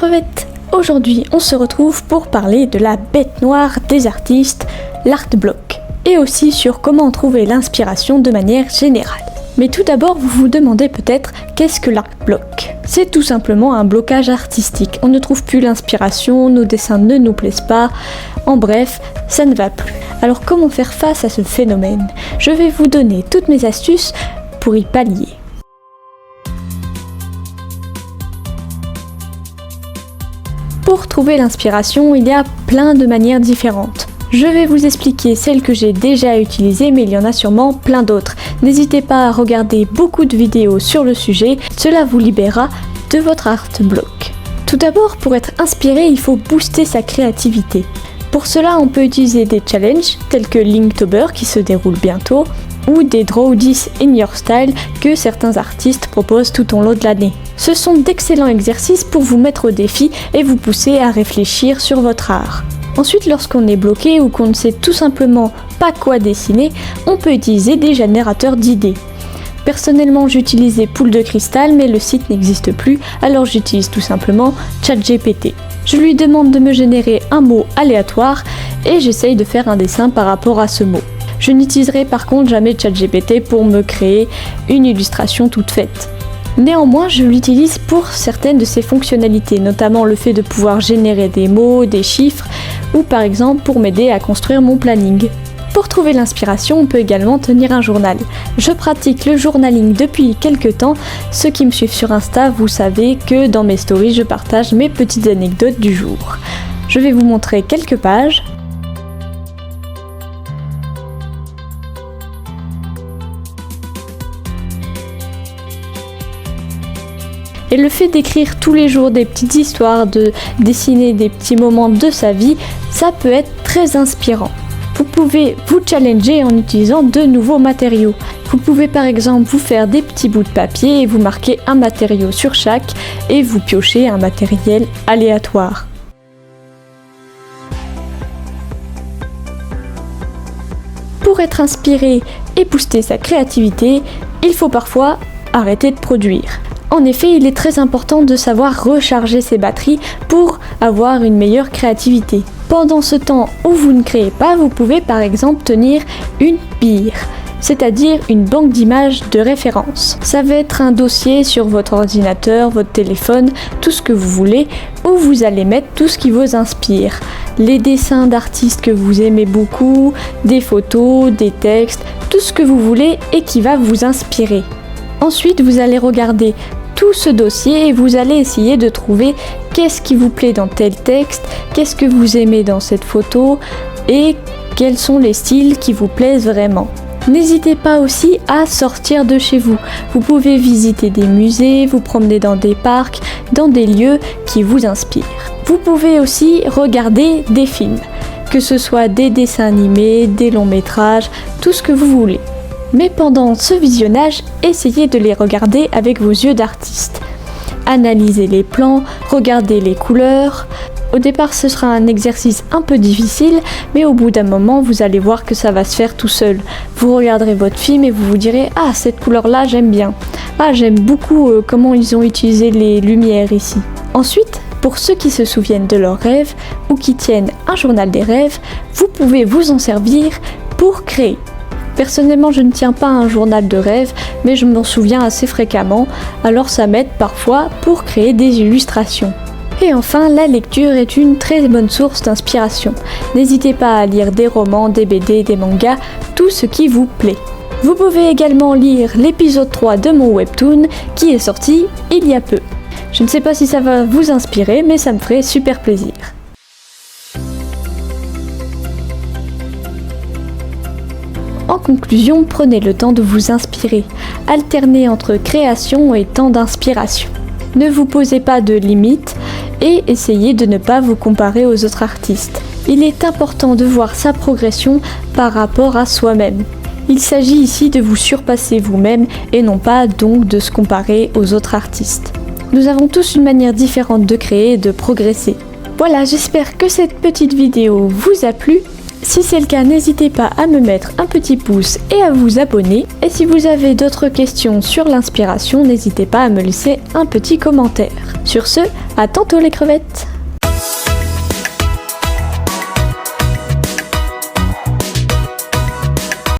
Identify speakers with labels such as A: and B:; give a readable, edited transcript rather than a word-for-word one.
A: crevettes. Aujourd'hui, on se retrouve pour parler de la bête noire des artistes, l'art block, et aussi sur comment trouver l'inspiration de manière générale. Mais tout d'abord, vous vous demandez peut-être qu'est-ce que l'art block ? C'est tout simplement un blocage artistique. On ne trouve plus l'inspiration, nos dessins ne nous plaisent pas, en bref, ça ne va plus. Alors comment faire face à ce phénomène ? Je vais vous donner toutes mes astuces pour y pallier. Pour trouver l'inspiration, il y a plein de manières différentes. Je vais vous expliquer celles que j'ai déjà utilisées, mais il y en a sûrement plein d'autres. N'hésitez pas à regarder beaucoup de vidéos sur le sujet, cela vous libérera de votre art block. Tout d'abord, pour être inspiré, il faut booster sa créativité. Pour cela, on peut utiliser des challenges tels que Linktober qui se déroule bientôt, ou des Draw This in Your Style que certains artistes proposent tout au long de l'année. Ce sont d'excellents exercices pour vous mettre au défi et vous pousser à réfléchir sur votre art. Ensuite, lorsqu'on est bloqué ou qu'on ne sait tout simplement pas quoi dessiner, on peut utiliser des générateurs d'idées. Personnellement, j'utilisais Poule de Cristal, mais le site n'existe plus, alors j'utilise tout simplement ChatGPT. Je lui demande de me générer un mot aléatoire et j'essaye de faire un dessin par rapport à ce mot. Je n'utiliserai par contre jamais ChatGPT pour me créer une illustration toute faite. Néanmoins, je l'utilise pour certaines de ses fonctionnalités, notamment le fait de pouvoir générer des mots, des chiffres, ou par exemple pour m'aider à construire mon planning. Pour trouver l'inspiration, on peut également tenir un journal. Je pratique le journaling depuis quelques temps. Ceux qui me suivent sur Insta, vous savez que dans mes stories, je partage mes petites anecdotes du jour. Je vais vous montrer quelques pages. Et le fait d'écrire tous les jours des petites histoires, de dessiner des petits moments de sa vie, ça peut être très inspirant. Vous pouvez vous challenger en utilisant de nouveaux matériaux. Vous pouvez par exemple vous faire des petits bouts de papier et vous marquer un matériau sur chaque et vous piochez un matériel aléatoire. Pour être inspiré et booster sa créativité, il faut parfois arrêter de produire. En effet, il est très important de savoir recharger ses batteries pour avoir une meilleure créativité. Pendant ce temps où vous ne créez pas, vous pouvez par exemple tenir une BIR, c'est-à-dire une banque d'images de référence. Ça va être un dossier sur votre ordinateur, votre téléphone, tout ce que vous voulez, où vous allez mettre tout ce qui vous inspire. Les dessins d'artistes que vous aimez beaucoup, des photos, des textes, tout ce que vous voulez et qui va vous inspirer. Ensuite, vous allez regarder tout ce dossier et vous allez essayer de trouver qu'est-ce qui vous plaît dans tel texte, qu'est-ce que vous aimez dans cette photo et quels sont les styles qui vous plaisent vraiment. N'hésitez pas aussi à sortir de chez vous. Vous pouvez visiter des musées, vous promener dans des parcs, dans des lieux qui vous inspirent. Vous pouvez aussi regarder des films, que ce soit des dessins animés, des longs métrages, tout ce que vous voulez. Mais pendant ce visionnage, essayez de les regarder avec vos yeux d'artiste. Analysez les plans, regardez les couleurs. Au départ, ce sera un exercice un peu difficile, mais au bout d'un moment, vous allez voir que ça va se faire tout seul. Vous regarderez votre film et vous vous direz « Ah, cette couleur-là, j'aime bien. Ah, j'aime beaucoup comment ils ont utilisé les lumières ici. » Ensuite, pour ceux qui se souviennent de leurs rêves ou qui tiennent un journal des rêves, vous pouvez vous en servir pour créer. Personnellement, je ne tiens pas un journal de rêve, mais je m'en souviens assez fréquemment, alors ça m'aide parfois pour créer des illustrations. Et enfin, la lecture est une très bonne source d'inspiration. N'hésitez pas à lire des romans, des BD, des mangas, tout ce qui vous plaît. Vous pouvez également lire l'épisode 3 de mon webtoon qui est sorti il y a peu. Je ne sais pas si ça va vous inspirer, mais ça me ferait super plaisir. En conclusion, prenez le temps de vous inspirer. Alternez entre création et temps d'inspiration. Ne vous posez pas de limites et essayez de ne pas vous comparer aux autres artistes. Il est important de voir sa progression par rapport à soi-même. Il s'agit ici de vous surpasser vous-même et non pas donc de se comparer aux autres artistes. Nous avons tous une manière différente de créer et de progresser. Voilà, j'espère que cette petite vidéo vous a plu. Si c'est le cas, n'hésitez pas à me mettre un petit pouce et à vous abonner. Et si vous avez d'autres questions sur l'inspiration, n'hésitez pas à me laisser un petit commentaire. Sur ce, à tantôt les crevettes!